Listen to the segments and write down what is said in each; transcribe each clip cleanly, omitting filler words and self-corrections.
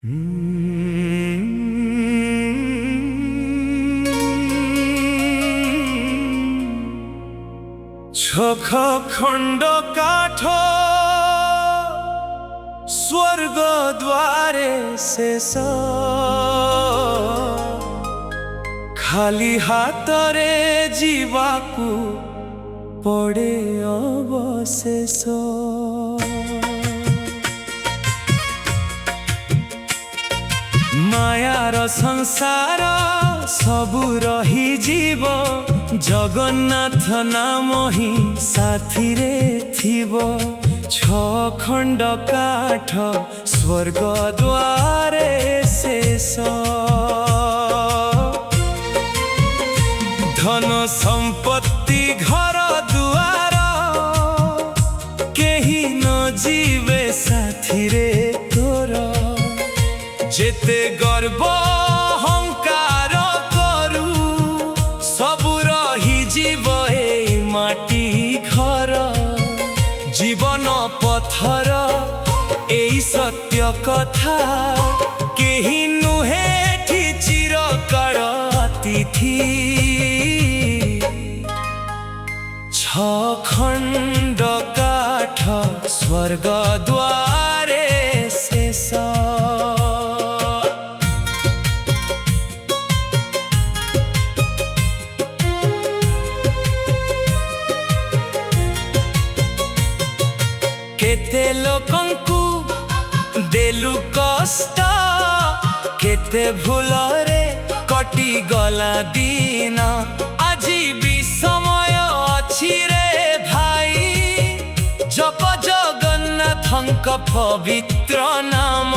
ছখ খণ্ড কাঠ স্বর্গ দ্বারে শেষ, খালি হাতরে ଯିବାକୁ ପଡ଼େ ଅବଶେଷ। ମାୟାର ସଂସାର ସବୁ ରହିଯିବ, ଜଗନ୍ନାଥ ନାମ ହିଁ ସାଥିରେ ଥିବ। ଛଖଣ୍ଡ କାଠ ସ୍ୱର୍ଗ ଦ୍ୱାରେ ଶେଷ, ଧନ ସମ୍ପତ୍ତି ଘର ଦୁଆର କେହି ନ ଯିବେ ସାଥିରେ ତୋର। ଯେତେ ଗର୍ବ ଅହଙ୍କାର କରୁ ସବୁ ରହିଯିବ ଏଇ ମାଟି ଘର। ଜୀବନ ପଥର ଏଇ ସତ୍ୟ କଥା, କେହି ନୁହେଁ ଏଠି ଚିରକାଳ ଅତିଥି। ଛଖଣ୍ଡ କାଠ ସ୍ୱର୍ଗ ଦ୍ୱାରେ ଶେଷ। କେତେ ଲୋକଙ୍କୁ ଦେଲୁ କଷ୍ଟ, କେତେ ଭୁଲରେ କଟିଗଲା ଦିନ। ଆଜି ବି ସମୟ ଅଛି ରେ ଭାଇ, ଜପ ଜଗନ୍ନାଥଙ୍କ ପବିତ୍ର ନାମ।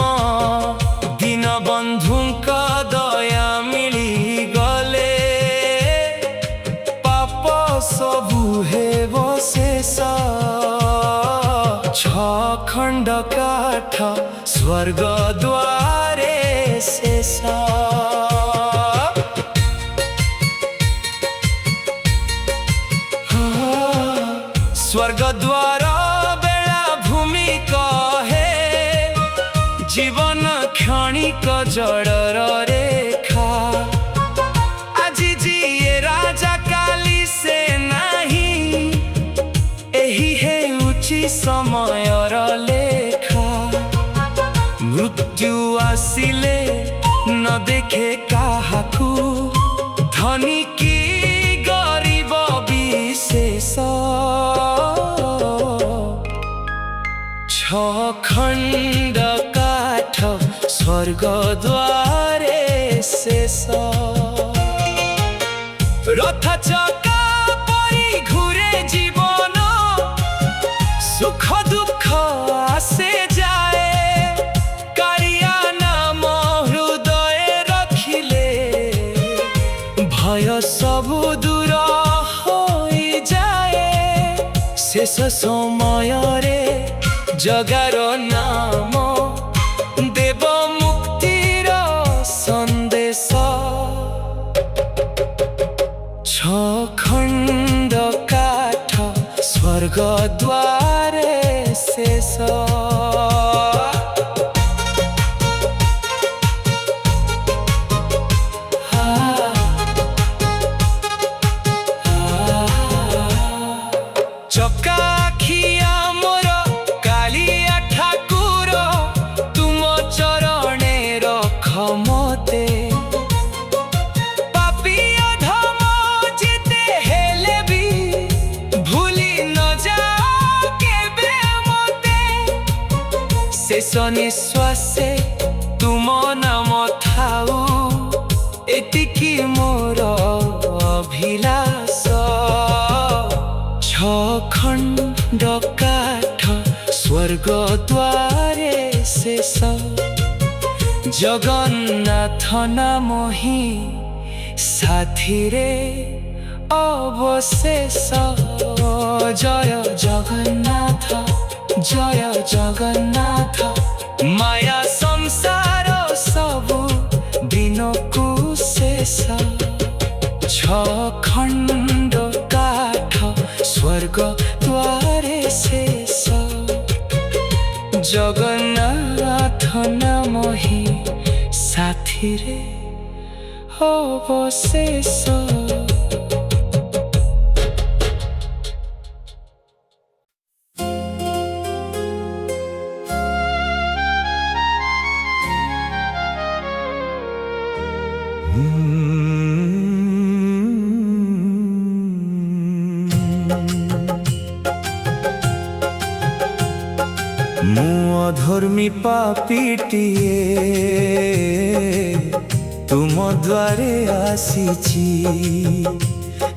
ଦୀନବନ୍ଧୁଙ୍କ ଦୟା ମିଳିଗଲେ ପାପ ସବୁ ହେବ ଶେଷ। ଛଖଣ୍ଡ କାଠ ସ୍ୱର୍ଗ ଦ୍ୱାରେ ଶେଷ। ସ୍ୱର୍ଗ ଦ୍ୱାର ବେଳାଭୂମି କହେ, ଜୀବନ କ୍ଷଣିକ ଜଡ଼ର ରେଖା। ଆଜି ଯିଏ ରାଜା କାଲି ସେ ନାହିଁ, ଏହି ହେଉଛି ସମୟର ଲେଖା। ମୃତ୍ୟୁ ଆସିଲେ ନ ଦେଖେ କାହାକୁ, ଧନୀ କି ଗରିବ ବିଶେଷ। ଛଖଣ୍ଡ କାଠ ସ୍ୱର୍ଗ ଦ୍ୱାରେ ଶେଷ। ରଥ ଚକା ପରି ଘୁରେ ଜୀବନ, ସୁଖ ଦୁଃଖ ଆସେ ଯାଏ। କାଳିଆ ନାମ ହୃଦୟରେ ରଖିଲେ ଭୟ ସବୁ ଦୂର ହୋଇଯାଏ। ଶେଷ ସମୟରେ ଜଗାର ନାମ ଦେବ ମୁକ୍ତିର ସନ୍ଦେଶ। ଛଖଣ୍ଡ କାଠ ସ୍ୱର୍ଗ ଦ୍ୱାରେ ଶେଷ। ଚକାଖିଆ ମୋର କାଳିଆ ଠାକୁର, ତୁମ ଚରଣେ ରଖ ମତେ। ପାପୀ ଅଧମ ଯେତେ ହେଲେ ବି ଭୁଲି ନ ଯାଅ କେବେ ମତେ। ଶେଷ ନିଶ୍ୱାସେ ତୁମ ନାମ ଥାଉ, ଏତିକି ମୋର ଅଭିଳାଷ। ଛଖଣ୍ଡ କାଠ ସ୍ୱର୍ଗ ଦ୍ୱାରେ ଶେଷ, ଜଗନ୍ନାଥ ନାମ ହିଁ ସାଥିରେ ଅବଶେଷ। ଜୟ ଜଗନ୍ନାଥ ଜୟ ଜଗନ୍ନାଥ, ମାୟା ସଂସାର ସବୁ ଦିନକୁ ଶେଷ। ଛଖଣ୍ଡ କାଠ ସ୍ୱର୍ଗ ଦ୍ୱାରେ ଶେଷ, ଜଗନ୍ନାଥ ନାମ ହିଁ ସାଥିରେ ଅବଶେଷ। ମୁଁ ଅଧର୍ମୀ ପାପୀଟିଏ ତୁମ ଦ୍ୱାରେ ଆସିଛି।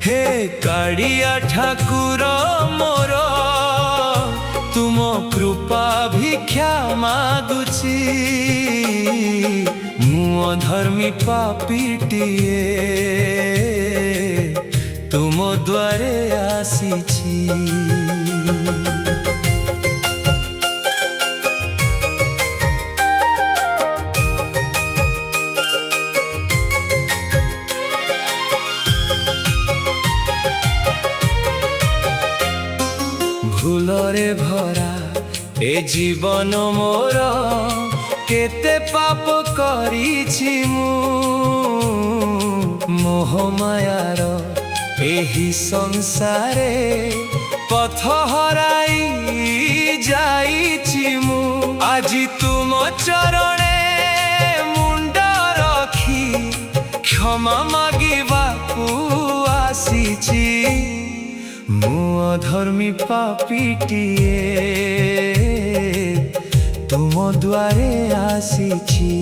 ହେ କାଳିଆ ଠାକୁର ମୋର ତୁମ କୃପା ଭିକ୍ଷା ମାଗୁଛି। ମୁଁ ଅଧର୍ମୀ ପାପୀଟିଏ ତୁମ ଦ୍ୱାରେ ଆସିଛି। ଭୁଲରେ ଭରା ଏ ଜୀବନ ମୋର କେତେ ପାପ କରିଛି ମୁଁ। ମୋହମାୟାର ଏହି ସଂସାରେ ପଥ ହରାଇ ଯାଇଛି ମୁଁ। ଆଜି ତୁମ ଚରଣେ ମୁଣ୍ଡ ରଖି କ୍ଷମା ମାଗିବାକୁ ଆସିଛି। ମୁଁ ଅଧର୍ମୀ ପାପୀଟିଏ ତୁମ ଦ୍ୱାରେ ଆସିଛି।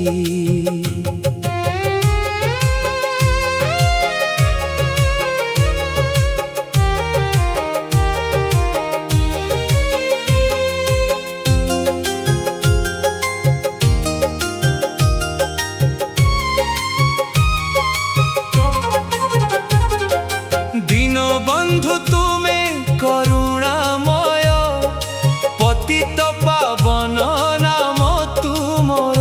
ଦୀନବନ୍ଧୁ ତୁମେ କରୁଣାମୟ, ପତିତ ପାବନ ନାମ ତୁମର।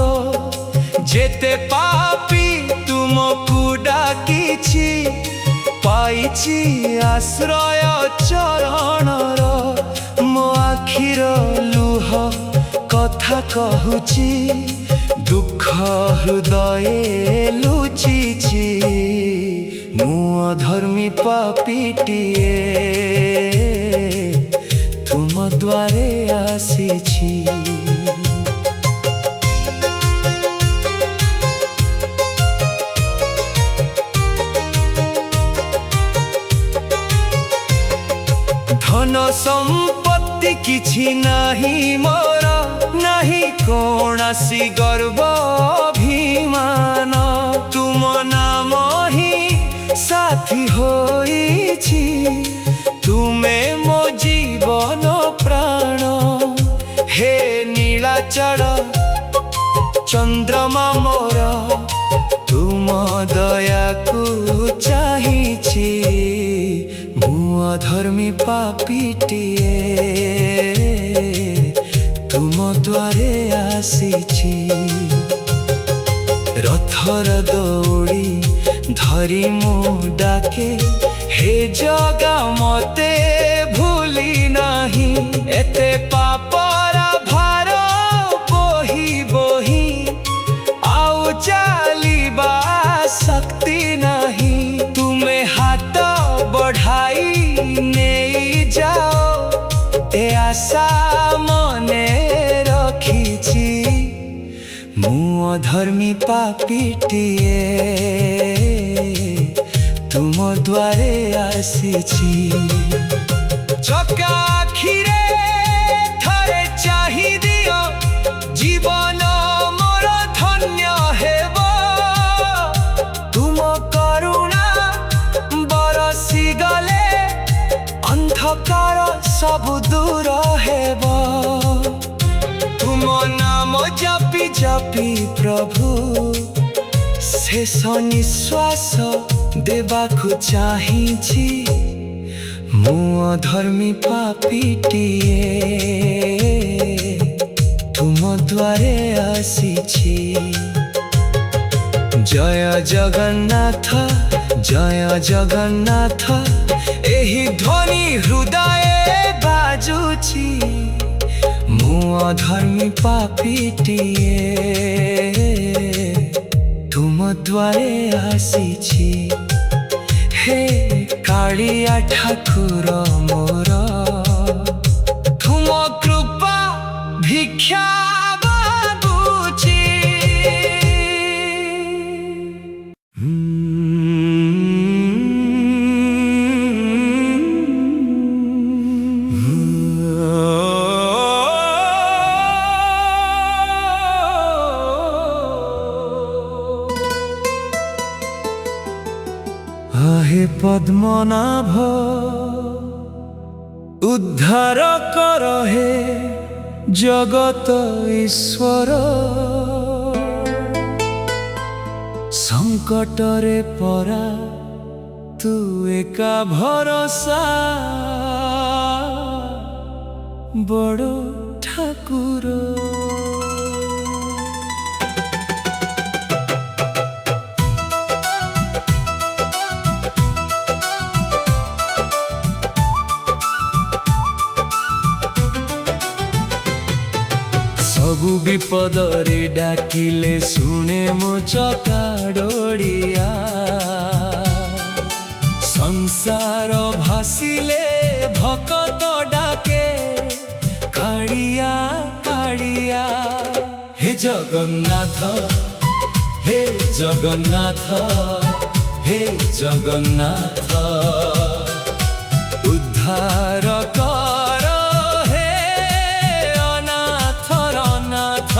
ଯେତେ ପାପୀ ତୁମକୁ ଡାକିଛି, ପାଇଛି ଆଶ୍ରୟ ଚରଣର। ମୋ ଆଖିର ଲୁହ କଥା କହୁଛି, ଦୁଃଖ ହୃଦୟେ ଲୁଚିଛି। ମୁଁ ଅଧର୍ମୀ ପାପୀଟିଏ ତୁମ ଦ୍ୱାରେ ଆସିଛି। ଧନ ସମ୍ପତ୍ତି କିଛି ନାହିଁ ମୋର, ନାହିଁ କୌଣସି ଗର୍ବ ଅଭିମାନ। ତୁମ ନାମ ହିଁ ସାଥୀ ହୋଇଛି, ତୁମେ ମୋ ଜୀବନ ପ୍ରାଣ। ହେ ନୀଳାଚଳ ଚନ୍ଦ୍ରମା ମୋର, ତୁମ ଦୟାକୁ ଚାହିଁଛି। ମୁଁ ଅଧର୍ମୀ ପାପୀଟିଏ ତୁମ ଦ୍ୱାରେ ଆସିଛି। ରଥର ଦଉଡ଼ି ଧରି ମୁଁ ଡାକେ, ହେ ଜଗା ମତେ ଭୁଲି ନାହିଁ। ଏତେ ପାପର ଭାର ବୋହି ବୋହି ଆଉ ଚାଲିବା ଶକ୍ତି ନାହିଁ। ତୁମେ ହାତ ବଢ଼ାଇ ନେଇଯାଅ, ଏ ଆଶା ମନେ ରଖିଛି। ମୁଁ ଅଧର୍ମୀ ପାପୀଟିଏ ତୁମ ଦ୍ୱାରେ ଆସିଛି। ଚକା ଆଖିରେ ଥରେ ଚାହିଁଦିଅ, ଜୀବନ ମୋର ଧନ୍ୟ ହେବ। ତୁମ କରୁଣା ବରସି ଗଲେ ଅନ୍ଧକାର ସବୁ ଦୂର ହେବ। ତୁମ ନାମ ଜପି ଜପି ପ୍ରଭୁ ଶେଷ ନିଶ୍ୱାସ ଦେବାକୁ ଚାହିଁଛି। ମୁଁ ଅଧର୍ମୀ ପାପୀଟିଏ ତୁମ ଦ୍ୱାରେ ଆସିଛି। ଜୟ ଜଗନ୍ନାଥ ଜୟ ଜଗନ୍ନାଥ, ଏହି ଧ୍ୱନି ହୃଦୟ ବାଜୁଛି। ମୁଁ ଅଧର୍ମୀ ପାପୀଟିଏ ତୁମ ଦ୍ୱାରେ ଆସିଛି। ହେ କାଳିଆ ଠାକୁର ମୋର, ତୁମ କୃପା ଭିକ୍ଷା ମାଗୁଛି। हे पद्मनाभ उद्धार कर, हे जगत ईश्वर। संकट रे परा तू एका भरोसा, बड़ ठाकुर। सबु विपद रे डाकिले सुने मो चकाडोड़िया। संसार भासिले भकत डाके काड़िया काड़िया। हे जगन्नाथ, हे जगन्नाथ, हे जगन्नाथ उद्धार कर, हे अनाथ अनाथ।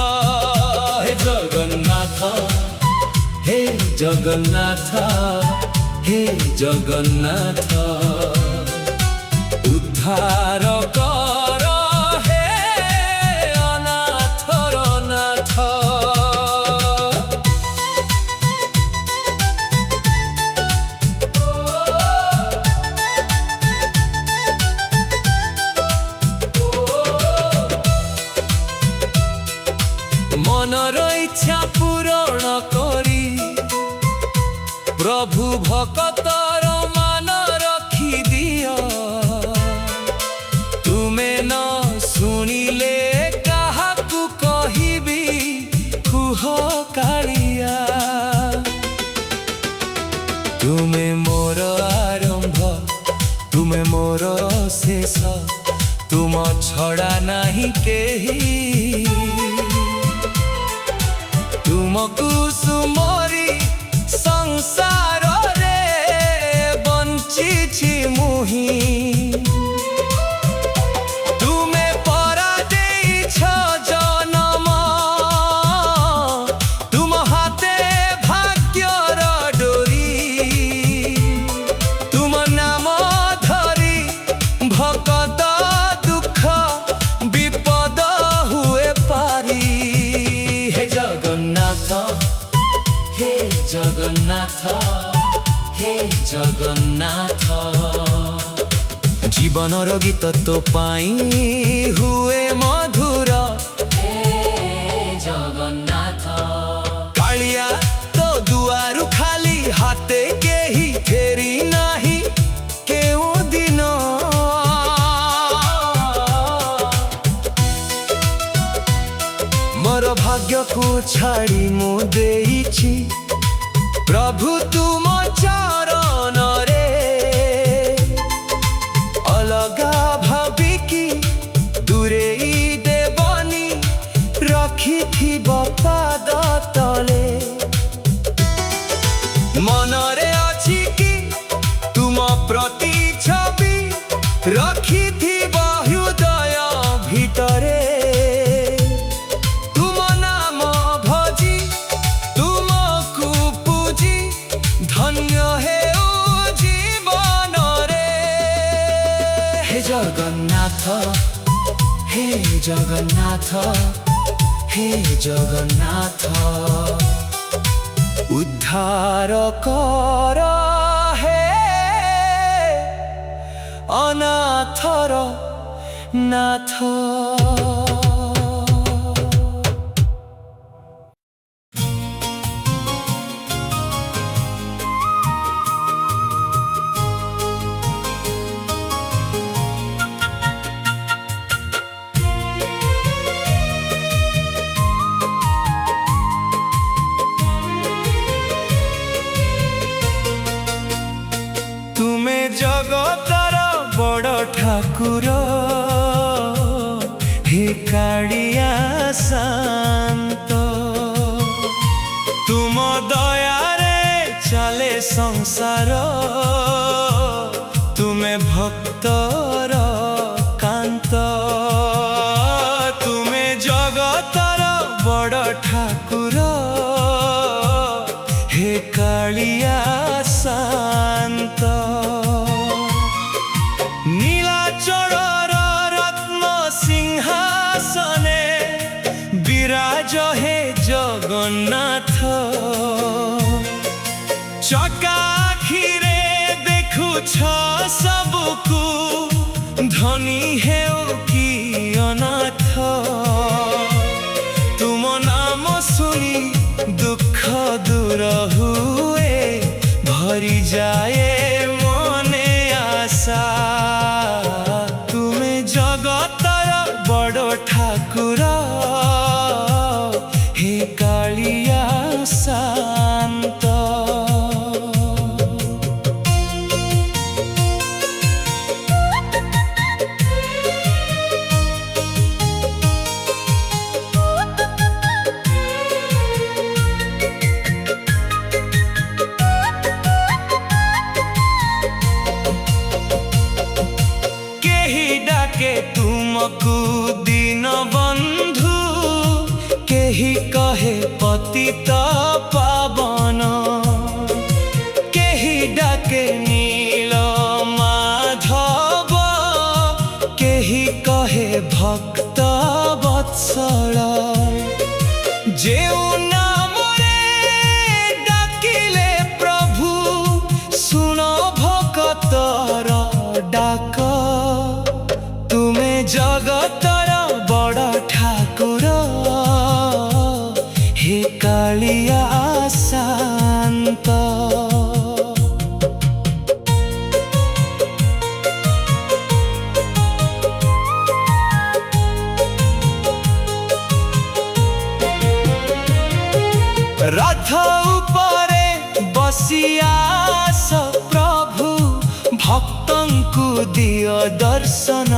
हे जगन्नाथ, हे जगन्नाथ, हे जगन्नाथ उद्धार कर, हे अनाथ अनाथ। मनर इच्छा पूरण करी प्रभु भकतर मान रखी दिया। तुमे न सुनिले काहाकू कहिबी कुह कालिया। तुमे मोर आरंभ, तुमे मोर शेष, तुम छड़ा नहीं केही। तुमको सुमरी संसार रे बंचिछि मुही। तुमे परा देइछ जनम, तुम हाथे भाग्यर डोरी। तुम नाम धरी भकत दुख विपद हुए पारी। हे जगन्नाथ, हे जगन्नाथ, हे जगन्नाथ जीवनर गीत तो पाई हुए मधुर। हे जगन्नाथ कालिया तो दुआरु खाली हाथे केही फेरी नाही केउ दिन। मोर भाग्य को छाड़ी मु देइछि प्रभु तुम चरण रे। अलगा भाविकी दूरेई देवनी रखिथिब पाद तले। मनरे अछि कि तुम प्रति छवि रखिथिब हृदय भितरे। धन्य हे ओ जीवन रे। हे जगन्नाथ, हे जगन्नाथ, हे जगन्नाथ उद्धार कर, हे अनाथर नाथ। ठाकुर हे कालिया शांत तुम दयारे चले संसार तुमे भक्तर कांत तुमे जगतर बड़ ठाकुर हे कालिया शांत नीलाचलर रत्न सिंहासने विराज हे जगन्नाथ चका आखिरे देखुछ सबकू धनी हेउ कि अनाथ तुम नाम सुनी दुख दूर हुए भरी जाए मने आशा तुमे जगतर बड़ ठाकुर हे कालिया शांत के तुमको दीन बंधु केही कहे पतित पावन केही डाके नील माधव केही कहे भक्त वत्सल जेउ नामरे डाकिले प्रभु सुन भक्तर डाक तुमे जगतर बड़ ठाकुर हे कालिया शांत रथ उपरे बसियास प्रभु भक्तंकु दिय दर्शन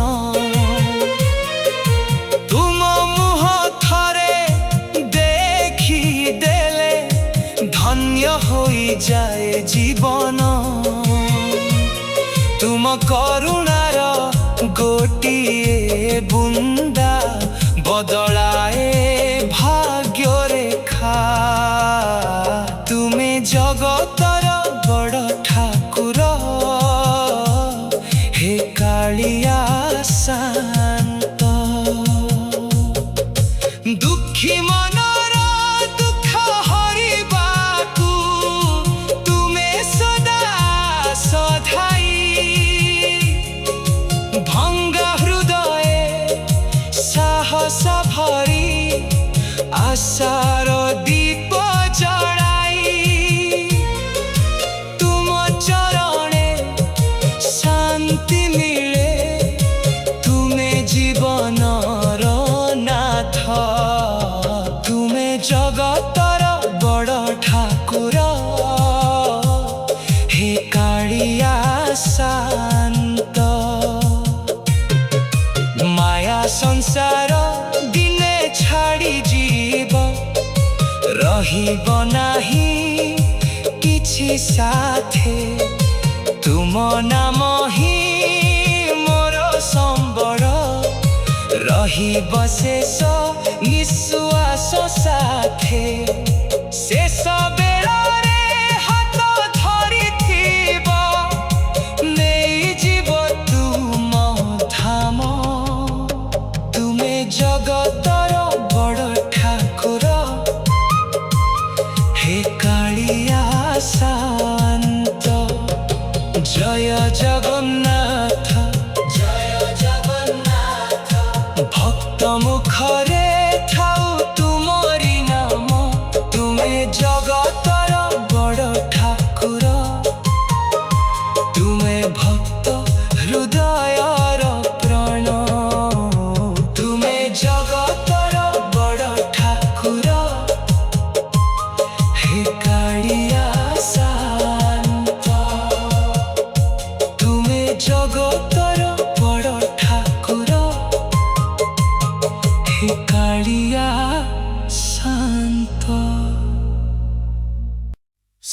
तुम मुह थरे देखी देले धन्य होई जाए जीवन तुम करुणार गोटिए बुंदा बदलाए भाग्य रेखा तुमे जगतर बड़ ठाकुर हे कालिया शांत दुखी मनर दुख हरिबाकू तुमे सदा सधाई भंगा हृदय साहस भरी आशार दीप जड़ाई तुम चरणे शांति मिले तुमे जीवनर नाथ तुमे जगतर बड़ ठाकुर हे कालिया शांत माया संसार दिने छाड़ी जीव रहिब नाही किछि साथे तुम नाम ही मोर संबल रहिब शेष निश्वास साथे शेष बेलारे हाथ धरिथिब नेई जीव तुम धाम तुमे जगतर बड़ ठाकुर हे कालिया शांत जय जगन्नाथ भक्त मुखरे थाउ तुमरी नाम तुमे जगतर बड़ ठाकुर तुमे भक्त हृदयर प्राण तुमे जगतर बड़ ठाकुर हे कालिया शांत तुमे जगतर बड़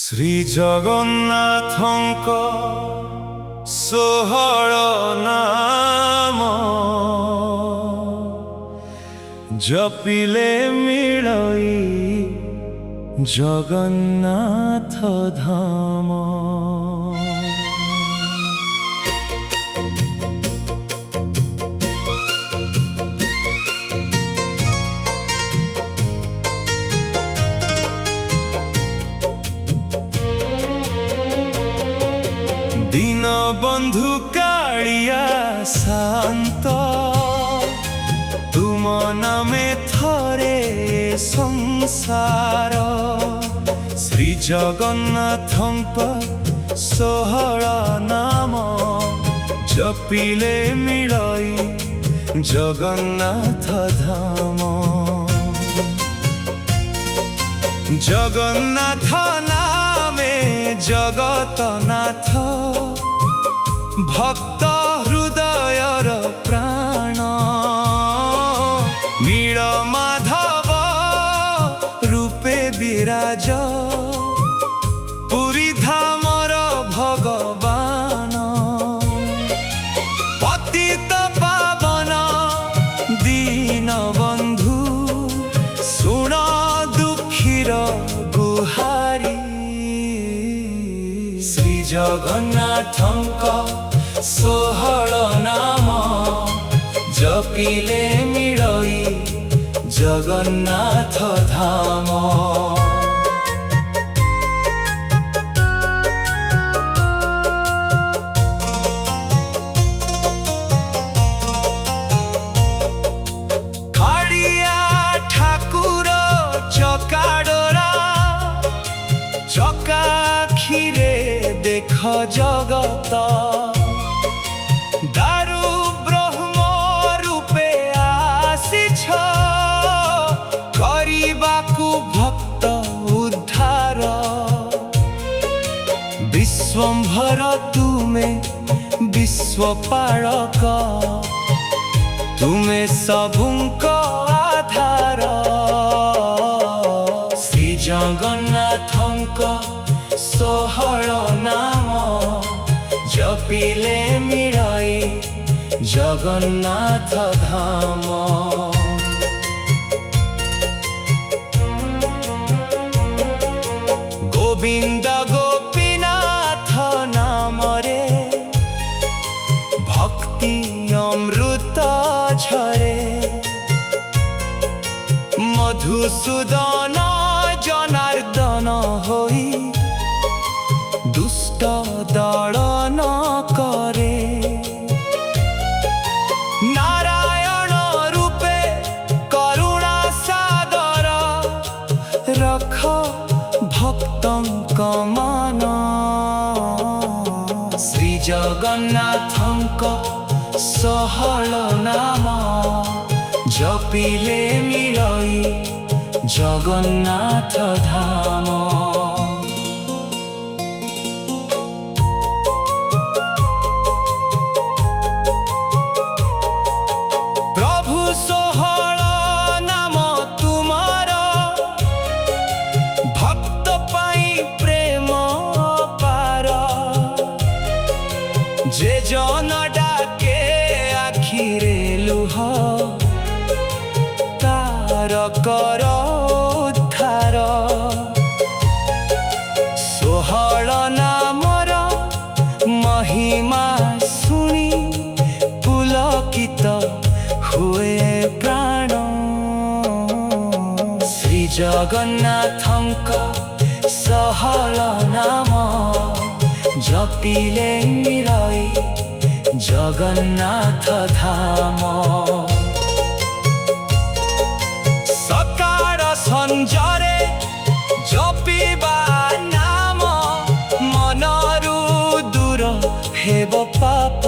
श्री जगन्नाथଙ୍କ ଷୋହଳ ନାମ ଜପିଲେ ମିଳଇ ଜଗନ୍ନାଥ ଧାମ। दीन बंधु कालिया शांत तुम नामे थरे संसार। श्री जगन्नाथଙ୍କ ଷୋହଳ नाम जपिले मिलई जगन्नाथ धाम। जगन्नाथ नामे जगतनाथ भक्त हृदयर प्राण। नील माधव रूपे विराज पुरी धामर भगवान। पतित पावन दीन बंधु सुन दुखीर गुहारी। श्री जगन्नाथଙ୍କ ଷୋହଳ नाम जपिले मिलई जगन्नाथ धाम। कालिया ठाकुर चकाडोरा चकाखिरे देख जगत। दारु ब्रह्म रूपे आसिछ करिबाकु भक्त उद्धार। विश्वंभर तुमे विश्वपालक तुमे सबुंक आधार। श्री जगन्नाथଙ୍କ ଷୋହଳ नाम जपिले मिलई जगन्नाथ धाम। गोविंद गोपीनाथ नाम रे भक्ति अमृत झरे। मधुसूदन जनार्दन होई दुष्ट दलन करे। नारायण रूपे करुणा सागर रख भक्तଙ୍କ मन। श्री जगन्नाथଙ୍କ ଷୋହଳ नाम जपिले मिलई जगन्नाथ धाम। प्रभु ଷୋହଳ नाम तुमार भक्त पाई प्रेम पार। जे जन डाके आखिरे लुह तार कर उद्धार। ଷୋହଳ नामर महिमा शुणी पुलकित हुए प्राण। श्री जगन्नाथଙ୍କ ଷୋହଳ नाम जपिले मिलई जगन्नाथ धाम। सकाळ संजरे जपिबा नाम मनरु दूर हेब पाप।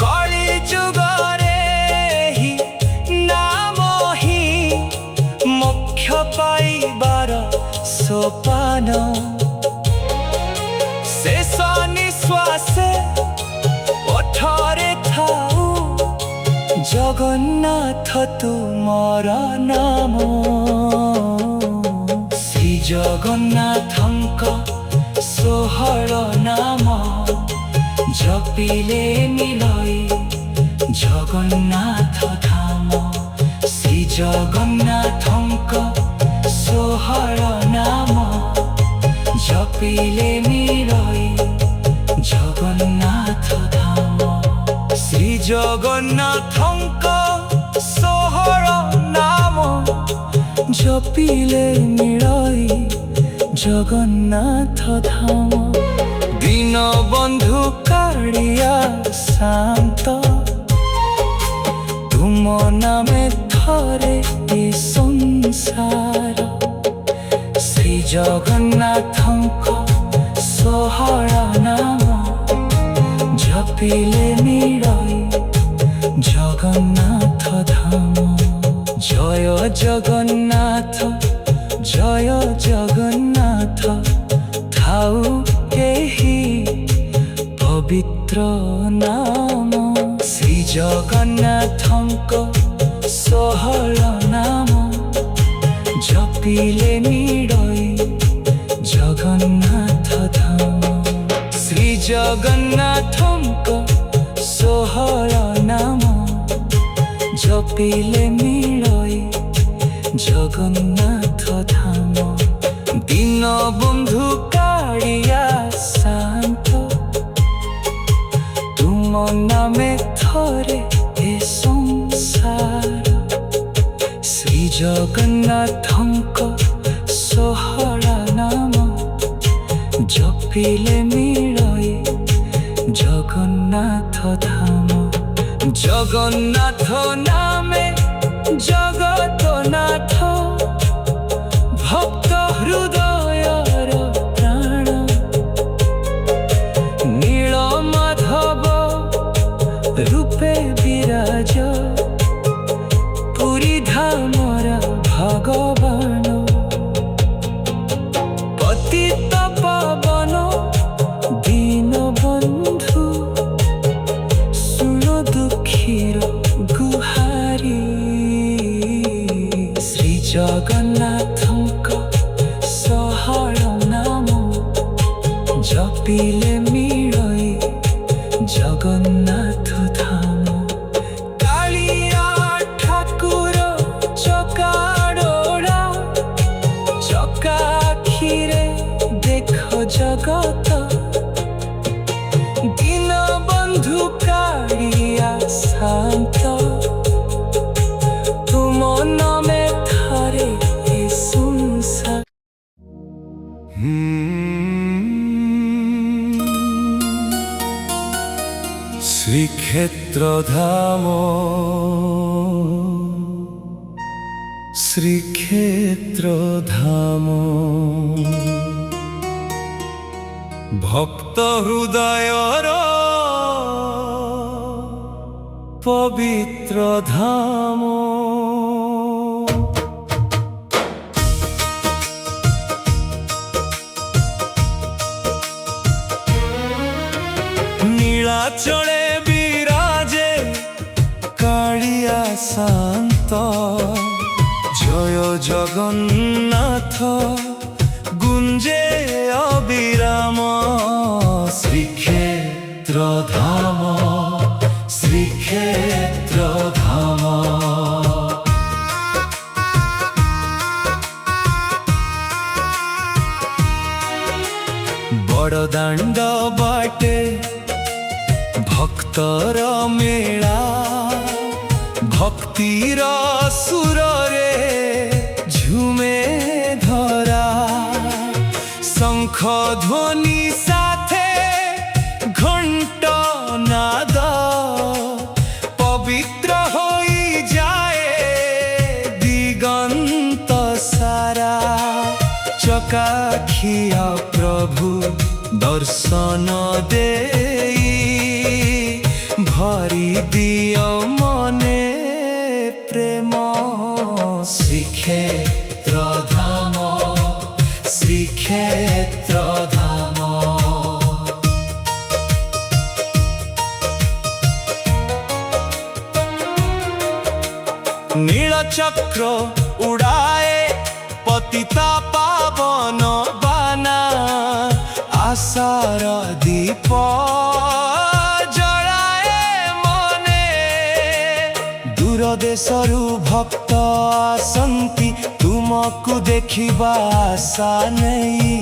कलि जुगरे ही नाम ही मोक्ष पाइबार सोपान। शेष निश्वासे ओठरे थाऊ जगन्नाथ तुमर नाम। श्री ଜଗନ୍ନାଥଙ୍କ ଷୋହଳ ନାମ ଜପିଲେ ମିଳଇ ଜଗନ୍ନାଥ ଧାମ। ଶ୍ରୀ ଜଗନ୍ନାଥଙ୍କ ଷୋହଳ ନାମ ଜପିଲେ ମିଳଇ ଜଗନ୍ନାଥ ଧାମ। ଶ୍ରୀ ଜଗନ୍ନାଥଙ୍କ ଷୋହଳ ନାମ ଜପିଲେ ମିଳଇ ଜଗନ୍ନାଥ ଧାମ। ଦୀନବନ୍ଧୁ କାଳିଆ ଶାନ୍ତ ତୁମ ନାମେ ଥରେ ଏ ସଂସାର। ଶ୍ରୀ ଜଗନ୍ନାଥଙ୍କ ଷୋହଳ ନାମ ଜପିଲେ ମିଳଇ ଜଗନ୍ନାଥ ଧାମ। ଜୟ ଜଗନ୍ନାଥ ଜୟ ଜଗନ୍ନାଥ ଥାଉ ଏହି ପବିତ୍ର ନାମ। ଶ୍ରୀ ଜଗନ୍ନାଥଙ୍କ ଷୋହଳ ନାମ ଜପିଲେ ମିଳଇ ଜଗନ୍ନାଥ ଧାମ। ଶ୍ରୀ ଜଗନ୍ନାଥଙ୍କ ଷୋହଳ ନାମ ଜପିଲେ ମିଳଇ ଜଗନ୍ନାଥ ଧାମ। ଦୀନବନ୍ଧୁ କାଳିଆ ଶାନ୍ତ ତୁମ ନାମେ ଥରେ ଏ ସଂସାର। ଶ୍ରୀ ଜଗନ୍ନାଥଙ୍କ ଷୋହଳ ନାମ ଜପିଲେ ମିଳଇ ଜଗନ୍ନାଥ ଧାମ। ଜଗନ୍ନାଥ ନାମେ ଜଗତନାଥ ଭକ୍ତ ହୃଦୟର ପ୍ରାଣ। ନୀଳମାଧବ ରୂପେ ବିରାଜ ପୁରୀ ଧାମର ଭଗବାନ। ପତିତ ପାବନ ଦୀନବନ୍ଧୁ ଶୁଣ ଦୁଃଖୀର ଗୁହାରି। ଶ୍ରୀ ଜଗନ୍ନାଥଙ୍କ ଷୋହଳ ନାମ ଜପିଲେ ମିଳଇ ଜଗନ୍ନାଥ ଧାମ। କାଳିଆ ଠାକୁର ଚକାଡୋଳା ଚକା ଆଖିରେ ଦେଖ ଜଗତ। ଦୀନବନ୍ଧୁ କାଳିଆ ଶାନ୍ତ ତୁମ ନାମେ ଥରେ ଏ ସଂସାର। ଶ୍ରୀକ୍ଷେତ୍ର ଧାମ ଶ୍ରୀକ୍ଷେତ୍ର ଧାମ। ଭକ୍ତ ହୃଦୟର ପବିତ୍ର ଧାମ। ନୀଳାଚଳେ ବିରାଜେ କାଳିଆ ଶାନ୍ତ। ଜୟ ଜଗନ୍ନାଥ ଗୁଞ୍ଜେ ଅବିରାମ। ଶ୍ରୀକ୍ଷେତ୍ର ଧାମ ଶ୍ରୀକ୍ଷେତ୍ର ଧାମ। ବଡ଼ଦାଣ୍ଡ ବାଟେ ଭକ୍ତର ମେଳା। ଭକ୍ତିର ସୁରରେ ଝୁମେ ଧରା। ଶଙ୍ଖ ଧ୍ୱନି ସାଥେ ଘଣ୍ଟ ନାଦ ପବିତ୍ର ହୋଇଯାଏ ଦିଗନ୍ତ ସାରା। ଚକାଖିଆ ପ୍ରଭୁ ଦର୍ଶନ ଦେଇ ଭରି ଦିଅ ମନେ ପ୍ରେମ। ଶ୍ରୀକ୍ଷେତ୍ର ଧାମ ଶ୍ରୀକ୍ଷେତ୍ର ଧାମ। ନୀଳଚକ୍ର ଉଡ଼ାଏ ପତିତା ପାବନ। ବସନ୍ତି ତୁମକୁ ଦେଖିବା ଆଶା ନେଇ।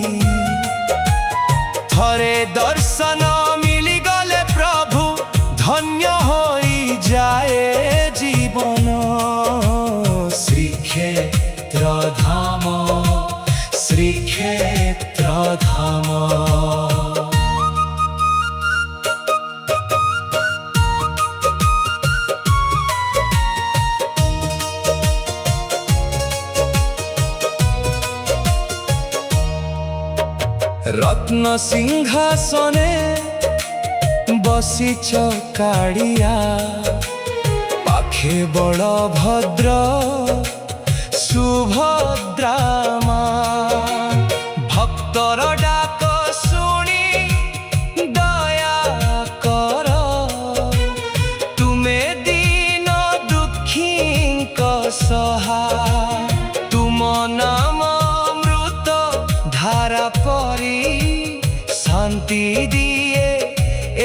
ଥରେ ଦର୍ଶନ ମିଳିଗଲେ ପ୍ରଭୁ ଧନ୍ୟ ହୋଇଯାଏ ଜୀବନ। ଶ୍ରୀକ୍ଷେତ୍ର ଧାମ, ଶ୍ରୀକ୍ଷେତ୍ର ଧାମ। রত্ন সিংহাসনে বসিছ কাড়িয়া, পাখে বলভদ্র সুভদ্রা মা। ভক্তর ডাক শুনি দয়া কর, তুমে দীন দুঃখীঙ্ক সহায়। তুম নাম অমৃত ধারা পরি শান্তি দিয়ে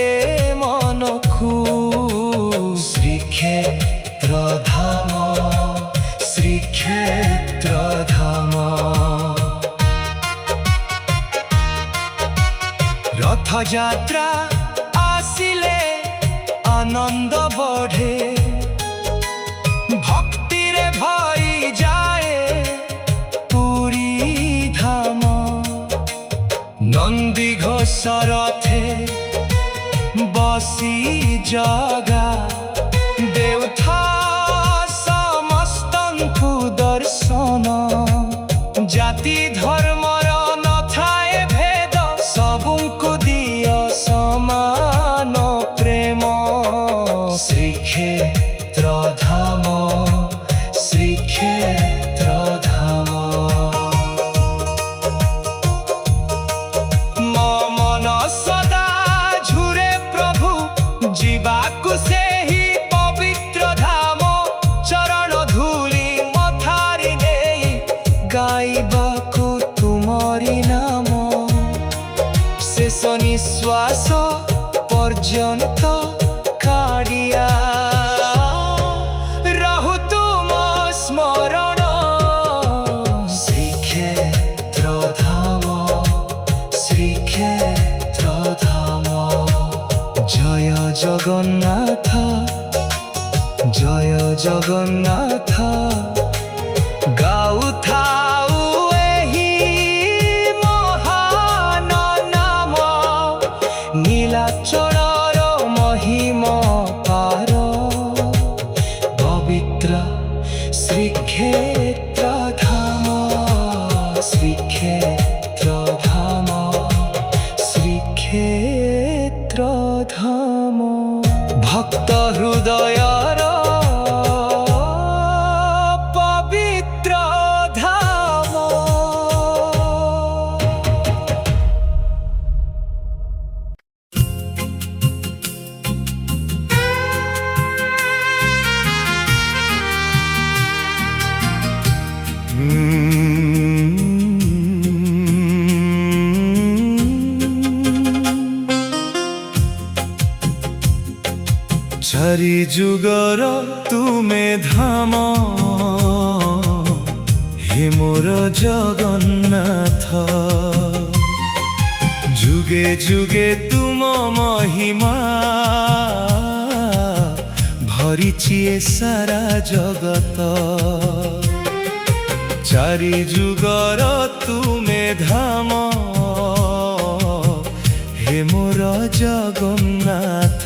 এ মনকু। শ্রীক্ষেত্র ধাম, শ্রীক্ষেত্র ধাম। রথযাত্রা আসিলে আনন্দ বঢ়ে, ভক্তিরে ভরি যায় পুরী ধাম। নন্দী ঘোষ রথে বসি জগা, দেউথা সমস্তଙ୍କୁ দর্শন। জাতি ধর্মর নথায় ভেদ, সবুଙ୍କୁ দিয় সমান প্রেম। শ্রীক্ষেত্র ধাম, শ্রীক্ষেত্র ধাম। মন সদা ঝুরে প্রভু ଯିବାକୁ ସେହି ପବିତ୍ର ଧାମ। ଚରଣ ଧୂଳି ମଥାରେ ନେଇ ଗାଇବାକୁ ତୁମରି ନାମ। ଶେଷ ନିଶ୍ୱାସ ପର୍ଯ୍ୟନ୍ତ କାଡ଼ିଆ ରହୁ ତୁମ ସ୍ମରଣ। ଶ୍ରୀକ୍ଷେତ୍ର ଧାମ, ଶ୍ରୀକ୍ଷେତ୍ର ଧାମ। জয় জগন্নাথ, জয় জগন্নাথ। গাউথাউ ଏହି মহান নাম। নীলাচলর মহিম পার, পবিত্র শ্রীক্ষেত্র ধাম, শ্রীক্ষেত্র ধাম, শ্রীক্ষেত্র ধাম। ভক্ত হৃদয়র পবিত্র ধাম। চারি যুগর তুমে ধাম, হে মোর জগন্নাথ। যুগে যুগে তুম মহিমা, ভরিছি এ সারা জগত। চারি যুগর তুমে ধাম, হে মোর জগন্নাথ।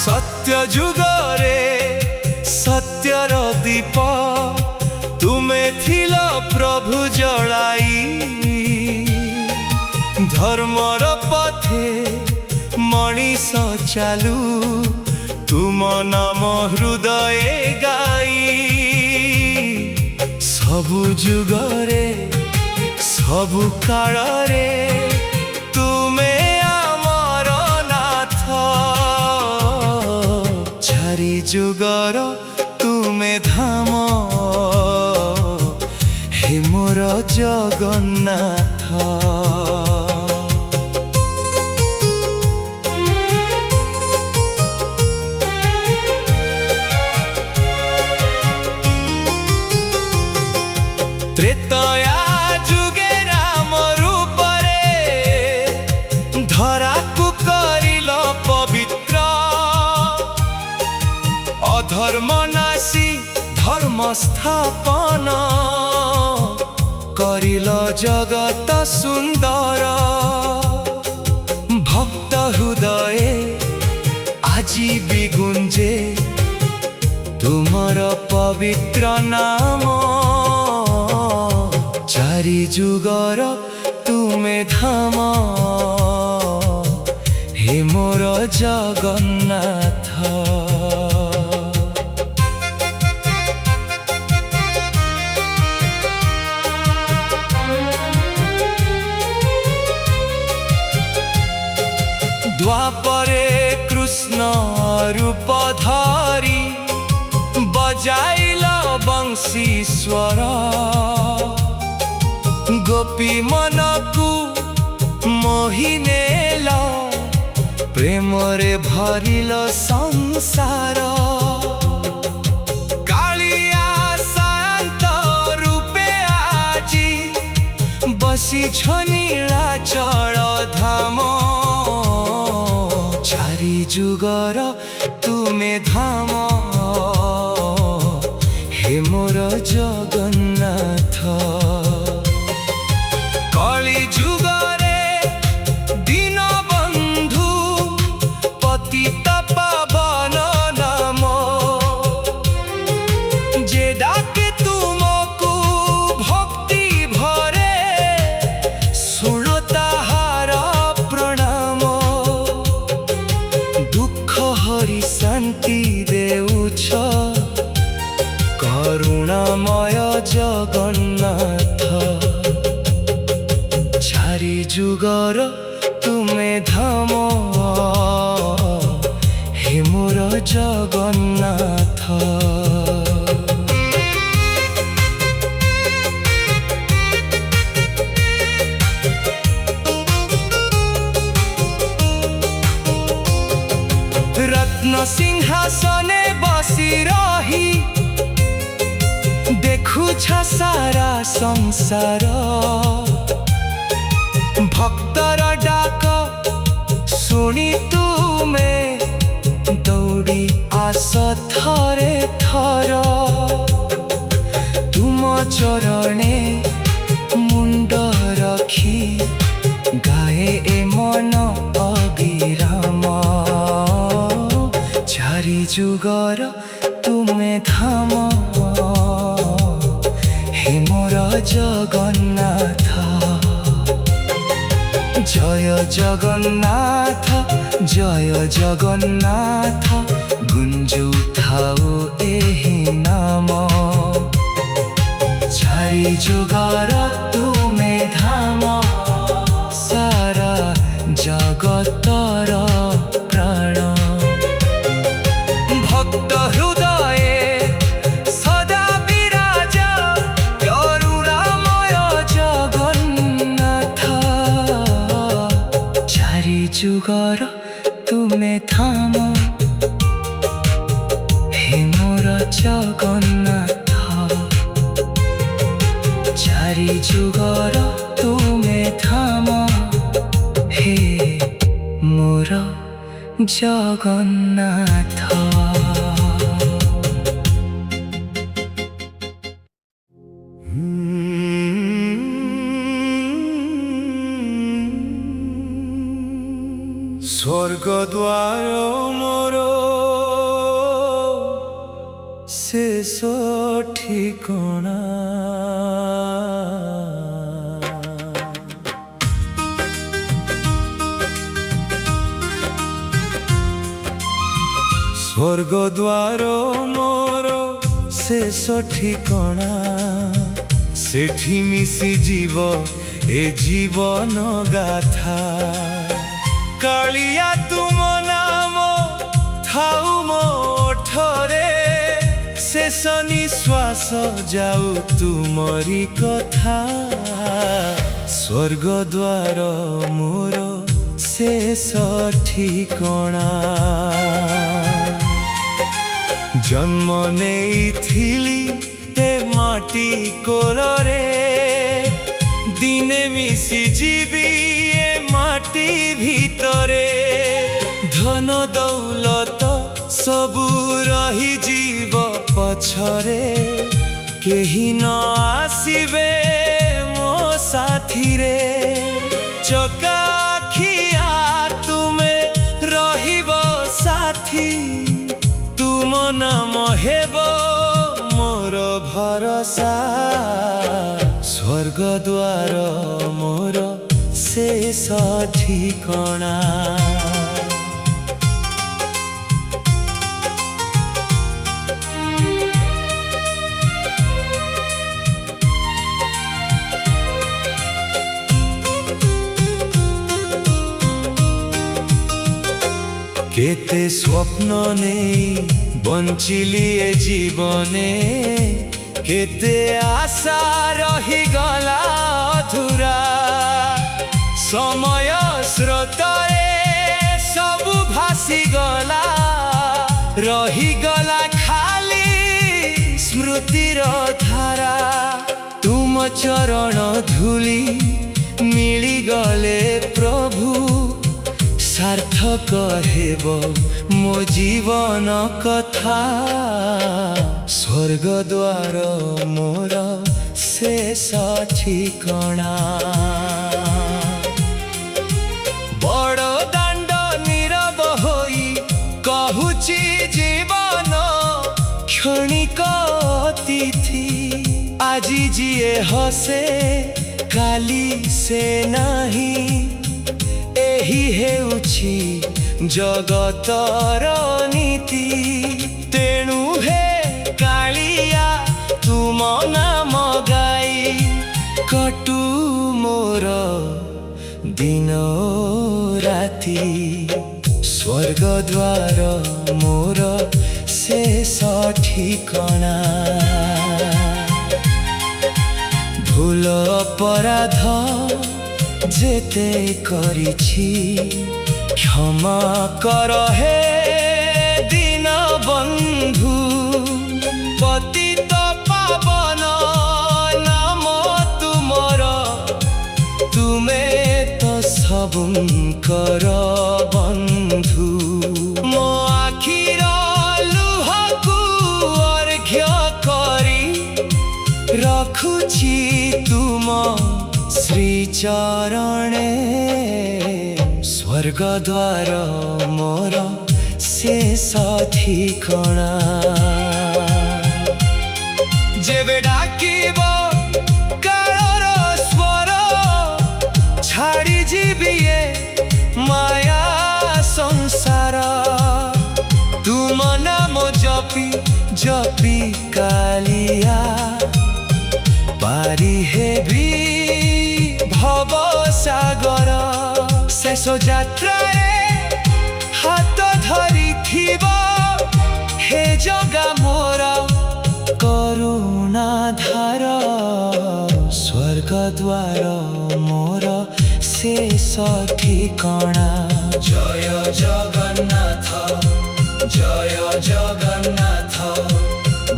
সত্য যুগরে সত্যর দীপ, তুমে থিল প্রভু জড়াই। ধর্মর পথে মଣିষ চালু, তুম নাম হৃদয়ে গাই। সবু যুগরে সবু কাଳରେ তুমে আমার নাথ। চারি যুগর তুমে ধাম, হে মোর ଜଗନ୍ନାଥ। ତ୍ରେତୟା ଯୁଗେ ରାମ ରୂପରେ ଧରାକୁ କରିଲ ପବିତ୍ର, ଅଧର୍ମ ନାଶୀ ଧର୍ମ ସ୍ଥାପନ କରିଲ ଜଗତ ସୁନ୍ଦର। ଭକ୍ତ ହୃଦয়ে ଆଜି ବି ଗୁଞ୍ଜେ ତୁମର ପବିତ୍ର ନାମ। ଚାରି ଯୁଗର ତୁମେ ଧାମ, ହେ ମୋର ଜଗନ୍ନାଥ। ଦ୍ୱାପରେ କୃଷ୍ଣ ରୂପ ଧରି ବଜାଇଲ ବଂଶୀ ସ୍ୱର, ଗୋପୀ ମନକୁ ମୋହି ନେଲ, ପ୍ରେମରେ ଭରିଲ ସଂସାର। କାଳିଆ ଶାନ୍ତ ରୂପେ ଆଜି ବସିଛ ନୀଳାଚଳ ଧାମ। ଚାରି ଯୁଗର ତୁମେ ଧାମ, ହେ ମୋର ଜଗନ୍ନାଥ। କଳି ଯୁଗରେ ଦୀନବନ୍ଧୁ ପତିତ ପାବନ ନାମ, ଯେ ଡାକେ ତୁମକୁ ଭକ୍ତି ଭରେ ଶୁଣ ତାହାର ପ୍ରଣାମ। ଦୁଃଖ ହରି ଶାନ୍ତି ଦେଉଛ, କରୁଣାମୟ ଜଗନ୍ନାଥ। ଚାରି ଯୁଗର ତୁମେ ଧାମ, ହେ ମୋର ଜଗନ୍ନାଥ। ରତ୍ନ ସିଂହାସନେ ବସି ରହି ଦେଖୁଛ ସାରା ସଂସାର। ଭକ୍ତର ଡାକ ଶୁଣି ତୁମେ ଦୌଡ଼ି ଆସ ଥରେ ଥର। ତୁମ ଚରଣେ ମୁଣ୍ଡ ରଖି ଗାଏ ଏ ମନ ଅବିରାମ। ଚାରି ଯୁଗର ତୁମେ ଧାମ, ହେ ମୋର ଜଗନ୍ନାଥ। ଜୟ ଜଗନ୍ନାଥ ଜୟ ଜଗନ୍ନାଥ, ଗୁଞ୍ଜୁଥାଉ ଏହି ନାମ। ଚାରି ଯୁଗର ତୁମେ ଧାମ, ସାରା ଜଗତର ପ୍ରାଣ। ଭକ୍ତ ହୃଦয়ে ସଦା ବିରାଜ, କରୁଣାମୟ ଜଗନ୍ନାଥ। ଚାରି ଯୁଗର ତୁମେ ଧାମ, ହେ ମୋର ଜଗନ୍ନାଥ। ଚାରି ଯୁଗର ତୁମେ ଧାମ, ହେ ମୋର ଜଗନ୍ନାଥ। স্বর্গ দ্বার মোর শেষ ঠিকনা। স্বর্গ দ্বার মোর শেষ ঠিকনা, সেঠি মিশি জীব এ জীবন গাথা। কালিয়া তুম নাম থাউ মোঠরে, শেষ নিশ্বাস सजाऊ तुमरी कथा स्वर्ग द्वार मोर शेष ठिकणा जन्म नेइथिली ए माटी कोलरे दिने मिसी जीवी ए माटी भितरे धन दौलत सबु रही जीव पछरे केही न आसीबे मो साथी रे चकाखिया तुमे रहिब साथी तुम नाम हेब मोर भरोसा स्वर्ग द्वार मोर शेष ठिकणा केते स्वप्न नहीं बंचिली ए जीवने केते आशा रही गला अधूरा समय स्रोतरे सबु भासी गला रही गला खाली स्मृतिर धारा तुम चरण धूली मिली गले प्रभु सार्थक हेब मो जीवन कथा स्वर्ग द्वार मोर शेष ठिकणा बड़ दाण्ड नीरव होई कहूची जीवन क्षणिक अतिथि आजी जिए हसे काली से नहीं एही हेउछि जगतर नीति तेणु हे कालिया तुम नाम गाई कटु मोर दिन राति स्वर्ग द्वार मोर शेष ठिकणा भूल अपराध जेते करिछि क्षमा कर हे दीन बंधु पतित पावन नाम तुमर तुमे तो सबुंकर बंधु मो आखिर लुहकु अर्घ्य करी रखुछि तुम श्री चरणे स्वर्ग द्वार मोर शेष ठिकणा जेबे डाकिब कालर स्वर छाड़ी जीविए माया संसार तुम नाम जपी जपी कालिया पारी हेबी भव सागर शेष यात्रा हाथ धरी थिब हे जगा मोर करुणा धार स्वर्ग द्वार मोर शेष ठिकणा जय जगन्नाथ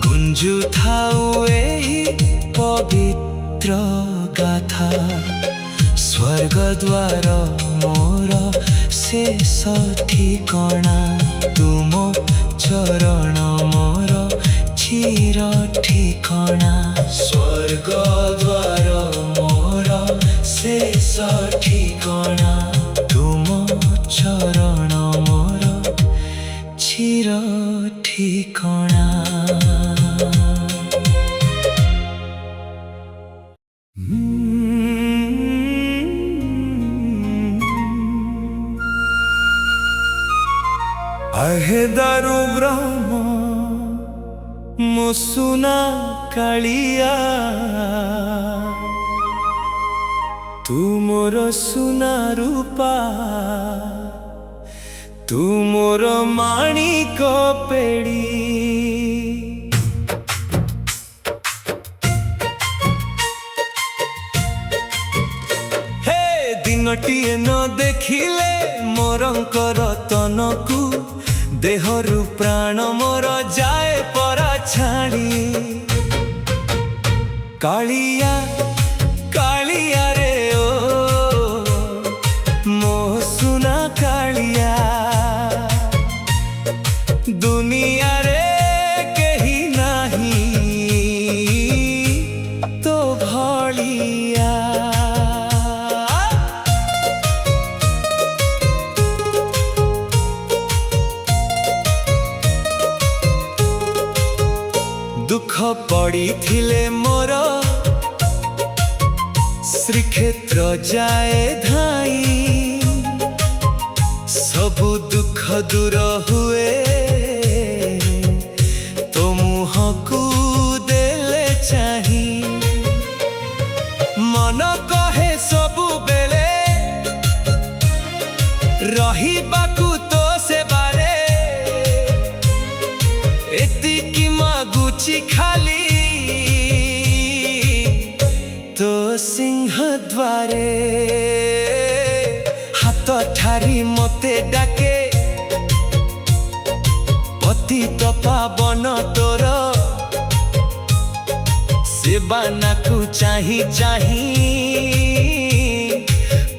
गुंजु थाउ एही पवित्र गाथा स्वर्ग द्वार मोर शेष ठिकणा तुम चरण मोर चिर ठिकणा स्वर्ग द्वार मोर शेष ठिकणा तुम चरण मोर चिर ठिकणा आहे दारु ब्रह्म मो सुना कालिया तू मोर सुना रूपा तू मोर माणिक पेड़ी ଦିନଟିଏ ନ ଦେଖିଲେ ମୋରଙ୍କର ତନକୁ ଦେହରୁ ପ୍ରାଣ ମୋର ଯାଏ ପରା ଛାଡ଼ି। କାଳିଆ କାଳିଆ ରେ ଓ ମୋ ସୁନା କାଳିଆ, ଦୁନିଆରେ କେହି ନାହିଁ ତୋ ଭଳିଆ। ଦୁଃଖ ପଡ଼ିଥିଲେ ମୋର ଶ୍ରୀକ୍ଷେତ୍ର ଯାଏ ଧାଇ, ସବୁ ଦୁଃଖ ଦୂର ହୁଏ ତୋ ମୁହଁକୁ ଦେଲେ ଚାହିଁ। ମନ କହେ ସବୁବେଳେ ରହିବାକୁ ତୋ ସେବାରେ, ଏତିକି ମାଗୁଛି ଖାଲି ତୋ ସିଂହ ଦ୍ୱାରେ। ହାତ ଠାରି ମତେ ଡାକେ ପତିତ ପାବନ ତୋର, ସେବାନାକୁ ଚାହିଁ ଚାହିଁ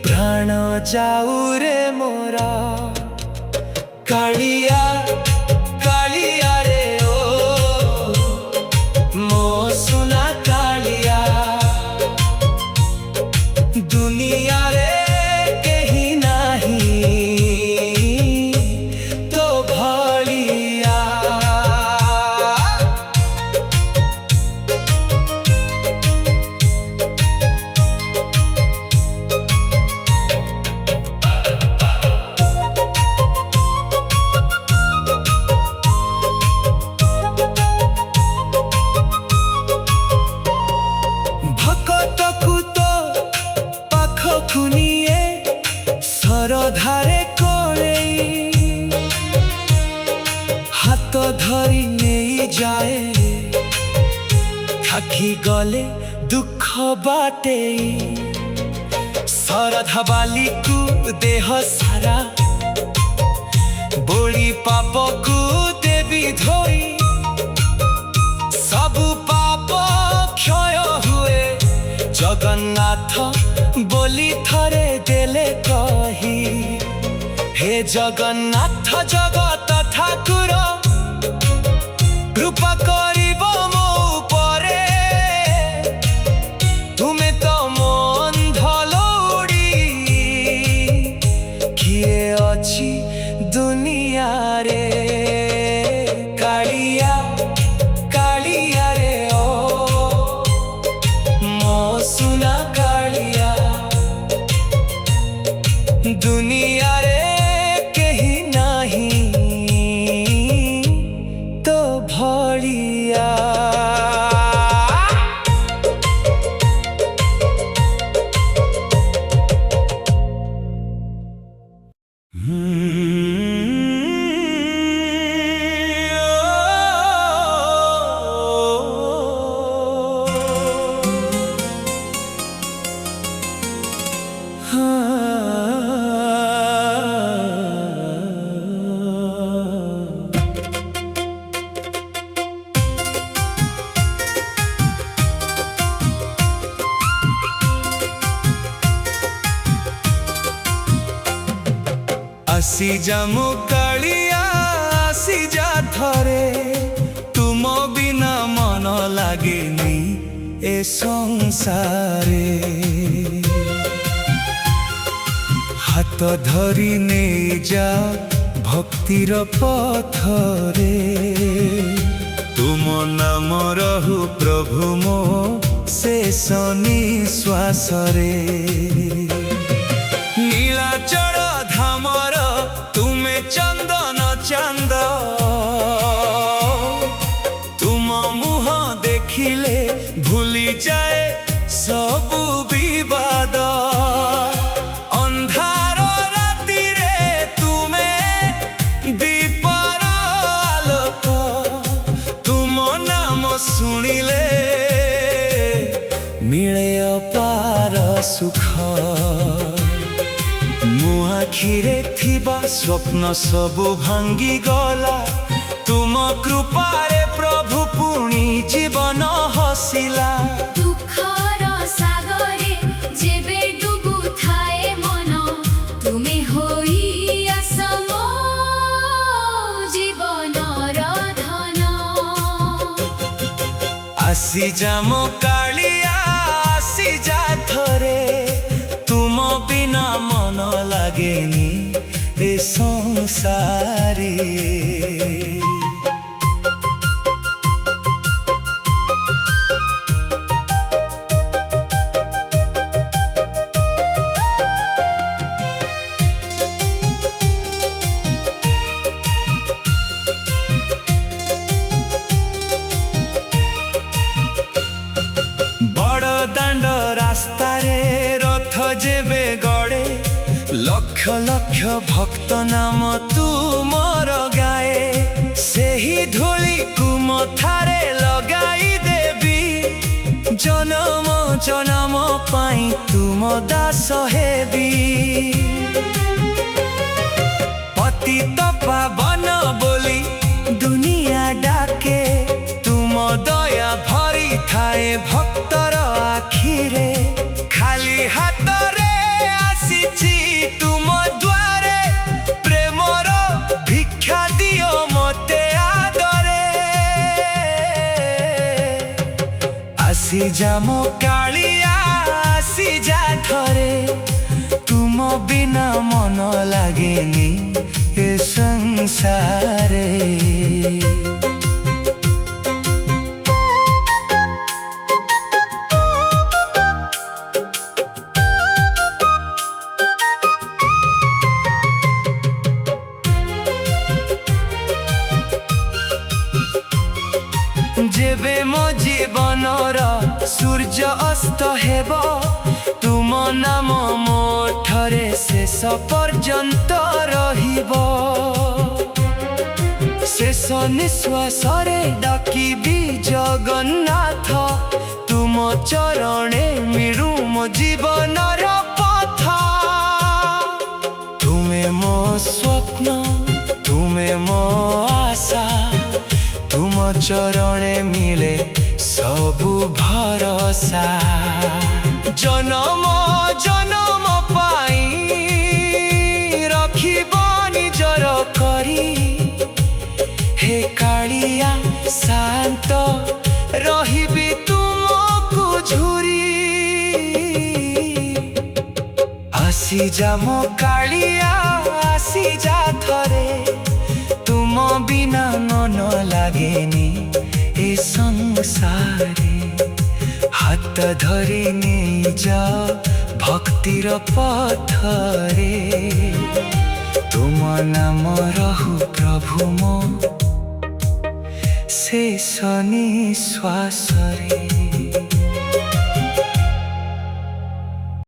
ପ୍ରାଣ ଯାଉ ରେ ମୋର। କାଳିଆ କାଳିଆ ରେ ଓ ମୋ ସୁନା କାଳିଆ, ଦୁନିଆରେ କେହି ନାହିଁ ତୋ ଭଳିଆ। ଭକତକୁ ତୋ ପାଖକୁ ନିଏ ଶରଧାରେ କୋଳେଇ, ହାତ ଧରି ନେଇଯାଏ ଥାକି ଗଲେ ଦୁଃଖ ବାଟେଇ। ଶରଧା ବାଲିକୁ ଦେହ ସାରା ବୋଳି ପାପକୁ ଦେବି ଧୋଇ, ସବୁ ପାପ କ୍ଷୟ ହୁଏ ଜଗନ୍ନାଥ ବୋଲି ଥରେ ଦେଲେ କହି। ହେ ଜଗନ୍ନାଥ ଜଗତ ଠାକୁର କୃପା କରିବ ମୋ ଉପରେ, ତୁମେ ତ ମୋ ଅନ୍ଧ ଲୋଡ଼ି, କିଏ ଅଛି ଦୁନିଆରେ। କାଳିଆ କାଳିଆ ରେ ଓ ମୋ ସୁନା କାଳିଆ, ଦୁନିଆରେ କେହି ନାହିଁ ତୋ ଭଳିଆ। আসি যামু কালিয়া আসি যা থরে, তুম বিনা মন লাগেনি এ সংসারে। হাত ধরি নেই যা ভক্তির পথরে, তুম নাম রহু প্রভু মো শেষ নিঃশ্বাসরে। নীলাচল ধামর তুমে চন্দন চান্দ, তুম মুহ দেখিলে ভুলি যায় সবু বিবাদ। ଅନ୍ଧାର ରାତିରେ ତୁମେ ଦୀପର ଆଲୋକ, ତୁମ ନାମ ଶୁଣିଲେ ମିଳେ ଅପାର ସୁଖ। आखिरे थिबा स्वप्न सबु भांगी गला तुम कृपारे प्रभु पुणी जीवन हसिला दुःखर सागरे जेबे डुबु थाए मन तुमे होई आसम जीवनर धन आसी जा मो कालिया आसी जा थरे तुम बिना मन लागेनी ए संसारे दांड रास्तारे रथ जेबे गड़े लक्ष लक्ष भक्त नाम तुमर गाए सेही धूली कुमथारे लगाई देवी जन्म जन्म पाई तुम दास हेबी पतित पावन बोली दुनिया डाके तुम दया भरी थाए भक्तर आखिरे खाली हातरे आसीची तुम द्वारे प्रेमर भिक्षा दियो मते आदरे आसी जा मो कालिया आसी जा थरे तुम बिना मन लागेनी ए संसारे जेबे मो जीवनर सूर्य अस्त हेब तुम नाम मोठरे शेष पर्यंत रहिब शेष निश्वासरे डाकिबी जगन्नाथ तुम चरणे मिरु मो जीवनर पथ तुमे मो स्वप्न तुमे मो आशा तुम चरणे मिले सबु भरोसा जन्म जन्म पाई रखिब निजर करी हे कालिया शांत रहिबी तुमको झुरी आसी जा मो कालिया आसी जा थरे तुम बिना मन लागेनी ए संसारे हाथ धरी नहीं जा भक्तिर पथरे तुम नाम रहु प्रभु मो शेष निश्वासरे।